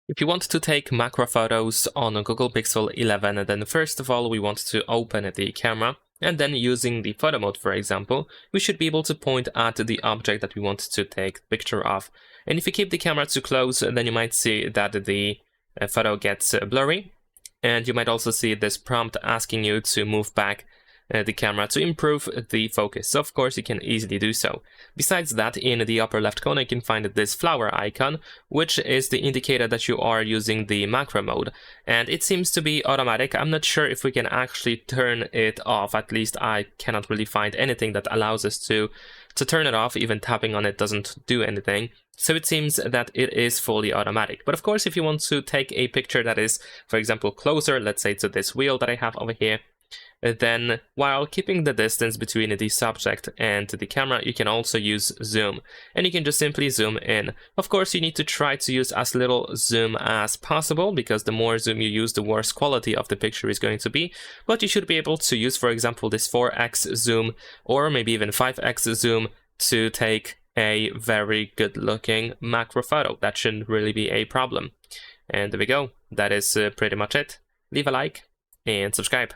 If you want to take macro photos on a Google Pixel 11, then first of all we want to open the camera, and then using the photo mode, for example, we should be able to point at the object that we want to take a picture of. And if you keep the camera too close, then you might see that the photo gets blurry, and you might also see this prompt asking you to move back the camera to improve the focus. So of course you can easily do so. Besides that, in the upper left corner you can find this flower icon, which is the indicator that you are using the macro mode, and it seems to be automatic. I'm not sure if we can actually turn it off. At least I cannot really find anything that allows us to turn it off. Even tapping on it doesn't do anything. So it seems that it is fully automatic. But of course, if you want to take a picture that is, for example, closer, let's say to this wheel that I have over here, then while keeping the distance between the subject and the camera, you can also use zoom, and you can just simply zoom in. Of course, you need to try to use as little zoom as possible, because the more zoom you use, the worse quality of the picture is going to be. But you should be able to use, for example, this 4x zoom or maybe even 5x zoom to take a very good looking macro photo. That shouldn't really be a problem. And there we go. That is pretty much it. Leave a like and subscribe.